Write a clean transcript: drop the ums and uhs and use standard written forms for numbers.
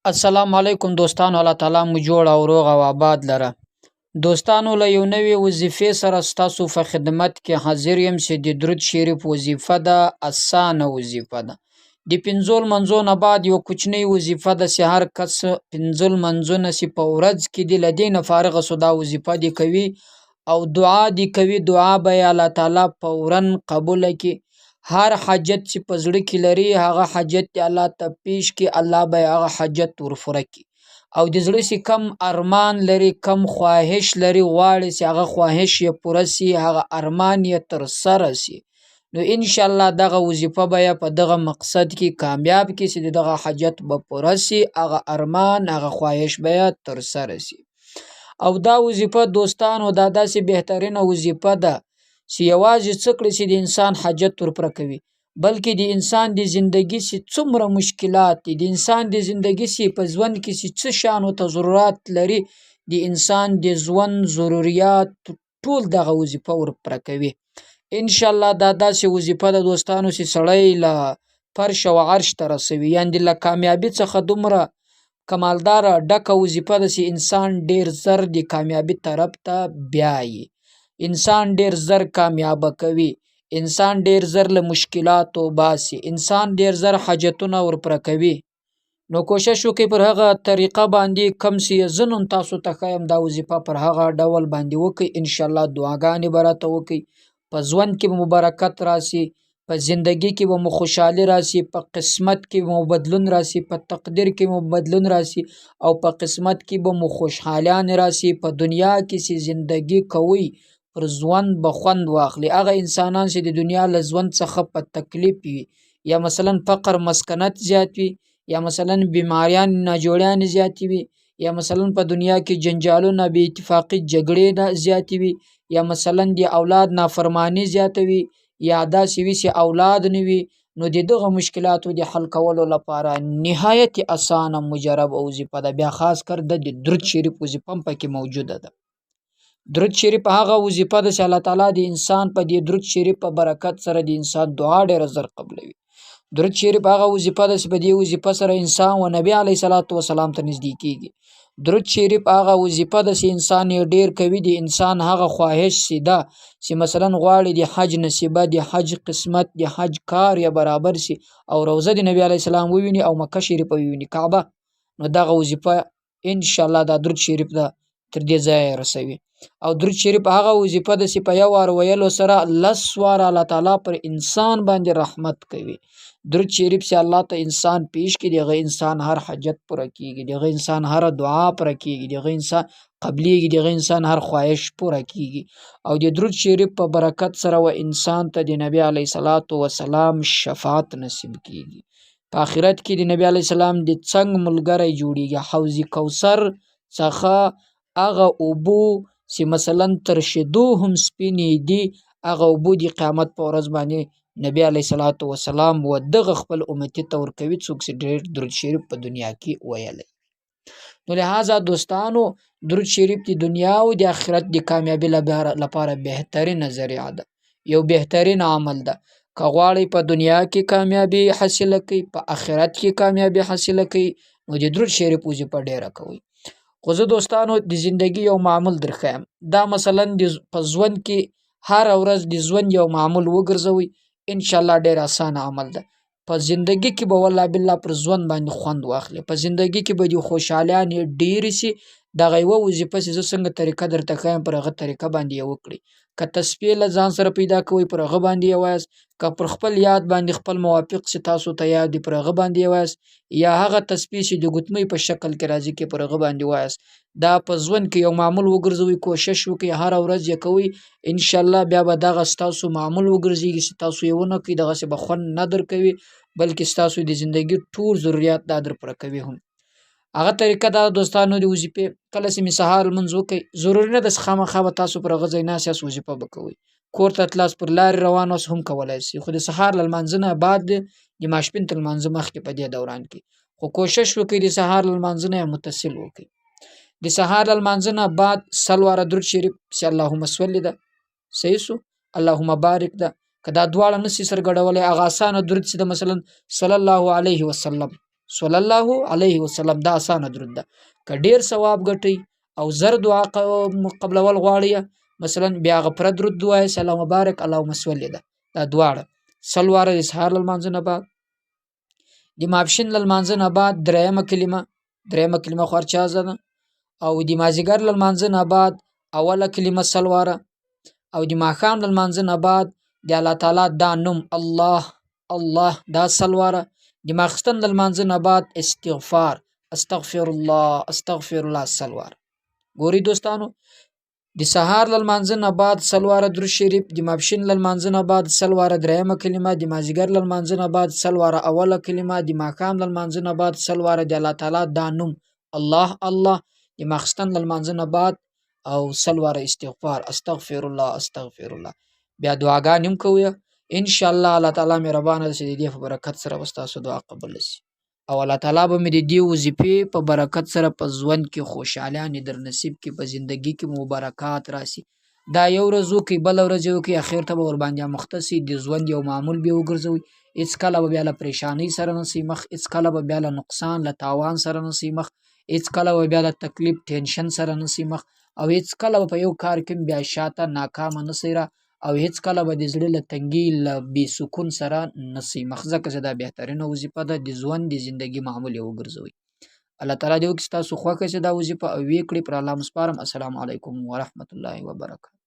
السلام علیکم دوستانو، الله تعالی مو جوړ او روغ او آباد لره. دوستانو، له یو نوې وظیفې سره ستاسو په خدمت کې حاضر یم چې د درود شریف وظیفه ده. اسانه وظیفه ده. د پنځو لمونځو نه بعد یو کوچنی وظیفه ده چې هر کس پنځه لمونځونه چې په ورځ کې دي له دې نه فارغه سو دا وظیفه دې کوي او دعا دې کوي. دعا به یې الله تعالی فورا قبوله کړي. هر حاجت چې په زړه کې لري هغه حاجت دې الله ته پیش کړي، الله به یې هغه حاجت ورپوره کړي. او د زړه چې کم ارمان لري، کم خواهش لري، غواړي چې هغه خواهش یې پوره سي، هغه ارمان یې ترسره سي، نو انشاءالله دغه وظیفه به یې په دغه مقصد کې کامیاب کړي چې دغه حاجت به پوره سي، هغه ارمان هغه خواهش به یې ترسره سي. او دا وظیفه دوستانو دا داسې بهترینه وظیفه ده چې یوازې څه کړي چې د انسان حاجت ورپوره کوي، بلکې د انسان د زندگی چې څومره مشکلات دي، د انسان د زندگی چې په ژوند کې چې څه شانو ته ضرورت لري، د انسان د ژوند ضروريات ټول دغه وظیفه ورپوره کوي. انشاءالله دا داسې وظیفه ده دوستانو چې سړی له فرش او عرش ته رسوي، یعنې له کامیابی څخه دومره کمالداره ډکه وظیفه ده چې انسان ډیر زر د کامیابی طرف ته بیایي، انسان ډیر زر کامیابه کوي، انسان ډیر زر له مشکلاتو باسي، انسان ډیر زر حاجتونه ورپوره کوي. نو کوشش وکړئ پر هغه طریقه باندې کم چې زه نن تاسو ته ښیم دا وظیفه پر هغه ډول باندې وکړئ. انشاءالله دعاګانې به راته وکړئ، په ژوند کې به مو برکت راسي، په زندگی کې به مو خوشحالي راسي، په قسمت کې به مو بدلون راسي، په تقدیر کې مو بدلون راسي، او په قسمت کې به مو خوشحالیان راسي. په دنیا کې چې زندگی کوئ پر ژوند به خوند واخلي. هغه انسانان چې د دنیا له ژوند څخه په تکلیف وي، یا مثلا فقر مسکنت زیات وي، یا مثلا بیماریان ناجوړیان زیات وي، یا مثلا په دنیا کې جنجالونه بې اتفاقي جګړې زیات وي، یا مثلا د اولاد نافرمانی زیات وي، یا داسې وي چې اولاد نه وي، نو دغه مشکلاتو د حل کولو لپاره نهایت اسانه مجرب وظیفه ده. بیا خاص کر د درود شریف وظیفه هم پکې موجوده ده. درود شریف هغه وظیفه ده چې الله تعالی د انسان په دې درود شریف په برکت سره د انسان دعا ډیره زر قبلوي. درود شریف هغه وظیفه ده چې په دې وظیفه سره انسان و نبی علیه الصلاۃ والسلام ته نږدې کیږي. درود شریف هغه وظیفه ده چې انسان یې ډیر کوي، د انسان هغه خواهش سیده چې مثلا غواړي د حج نصیبه، د حج قسمت، د حج کار یا برابر سي، او روضه د نبی علیه السلام وویني او مکه شریف وویني کعبه، نو دغه وظیفه انشاءالله دا درود شریف ده تر دې ځایه رسوي. او درود شریف هغه وظیفه ده چې په یو وار ویلو سره 10 واره الله تعالی پر انسان باندې رحمت کوي. درود شریف چې الله ته انسان پیش کړي، دغه انسان هر حاجت پوره کیږي، دغه انسان هر دعا پوره کیږي، دغه انسان قبليږي، دغه انسان هر خواهش پوره کیږي. او د درود شریف په برکت سره و انسان ته د نبی علیه الصلاۃ والسلام شفاعت نصیب کیږي. په آخرت کې د نبی علیه السلام د څنګ ملګری جوړیږي. حوض کوثر څخه هغه اوبو چې مثلا تر شیدو هم سپینې دي، هغه اوبو د قیامت په ورځ باندې نبی علیه الصلاۃ والسلام و دغه خپل امتی ته ورکوي، څوک چې ډېر درود شریف په دنیا کې ویلی. نو لہذا دوستانو، درود شریف د دنیا او د آخرت د کامیابی لپاره بهترین ذریعه ده، یو بهترین عمل ده. که غواړئ په دنیا کې کامیابی حاصله کړئ، په آخرت کې کامیابی حاصله کړئ، نو د درود شریف وظیفه ډیره کوئ. خو زه دوستانو د زندگی یو معمول درښیم. دا مثلا په ژوند کې هر ورځ د ژوند یو معمول وګرځوئ، انشاءالله ډیر اسانه عمل ده. په زندگی کې به والله بالله پر ژوند باندې خوند واخلي، په زندگی کې به د خوشحالیان ډیر سي. دغه یوه وظیفه چې زه څنګه طریقه درته ښیم پر هغه طریقه باندې یې وکړئ. که تسبیح له ځان سره پیدا کوئ پر هغه باندې یې وایاست، که پر خپل یاد باندې خپل موافق چې تاسو ته یاد دي پر هغه باندې یې وایاست، یا هغه تسبیح چې د ګوتمۍ په شکل کې راځي کې پر هغه باندې وایاست. دا په ژوند کې یو معمول وګرځوئ، کوشش وکړئ هر ورځ یې کوئ، انشاءالله بیا به دغه ستاسو معمول وګرځېږي چې تاسو یې ونه کړئ دغسې به خوند نه درکوي، بلکې ستاسو د زندګي ټول ضروريات دا درپوره کوي. هم هغه طریقه دا دوستانو د وظیفې کله چې مې سهار لمونځ وکړئ، ضروري نه ده چې خامخا به تاسو پر هغه ځای ناست یاست وظیفه به کوئ. کور ته تلاست پر لارې روان اوس هم کولی شئ، خو د سهار له لمانځه نه بعد د ماسپښین تر لمانځه مخکې په دې دوران کې خو کوشش وکړئ د سهار له لمانځه نه متصل وکړئ. د سهار له لمانځه نه بعد 100 واره درود شریف چې اللهم صل ده، صحیح سو، اللهم بارک ده. که دا دواړه نشئ سرګډولی، هغه اسانه درود چې ده مثلا صلی الله علیه وسلم صلی الله علیه وسلم. دا اسانه درود ده. که ډیر ثواب ګټئ او زر دعا قبلول غواړئ، مثلا بیا غفرت درود وایي، سلام مبارک اللهم صل ده. دا دواړه سلواره د سهار لمانځه نه بعد، د ماپښین لمانځه نه بعد دریمه کلمه خورچا ده، او د مازیګر لمانځه نه بعد اوله کلمه سلواره، او د ماښام لمانځه نه بعد د الله تعالی دا نوم الله الله دا سلواره، د ماخستن لمانځه نه بعد استغفار استغفر الله سلواره. ګوري دوستانو، د سهار لمانځه نه بعد سلواره درود شریف، د ماپښین لمانځه نه بعد سلواره دریمه کلمه، د مازیګر لمانځه نه بعد سلواره اوله کلمه، د ماښام لمانځه نه بعد سلواره د الله تعالی دا نوم الله الله، د ماخستن لمانځه نه بعد او سلواره استغفار استغفر الله. بیا دعاګانې هم کوی ان شاء الله. الله تعالی مهربانه ده چې د دې په برکت سره به ستاسو دعا قبول شي، او الله تعالی به مې د دې وظیفې په برکت سره په ژوند کې خوشحالانې در نصیب کې، په زندگی کې مبارکات راسي. دا یو ورځ وکړي، بل ورځ وکړي، اخر ته به ورباندې مختصي د ژوند یو معمول به وګرځوي. هیڅ کله به بیا له پریشانۍ سره نسي مخ، هیڅ کله به بیا له نقصان له تاوان سره نسي مخ، هیڅ کله به بیا له تکلیف ټینشن سره نسي مخ، او هیڅ کله په یو کار کې بیا شاته ناکامه نسي را، او هیڅ کله به د زړه له تنګي له بې سکون سره نسي مخ. ځکه چې دا بهترینه وظیفه ده، د ژوند د زندگی معمول یې وګرځوي. الله تعالی دې وکړي ستاسو خوښه چې دا وظیفه او ویې کړي. پر الله مسپارم. السلام علیکم ورحمت الله وبرکاته.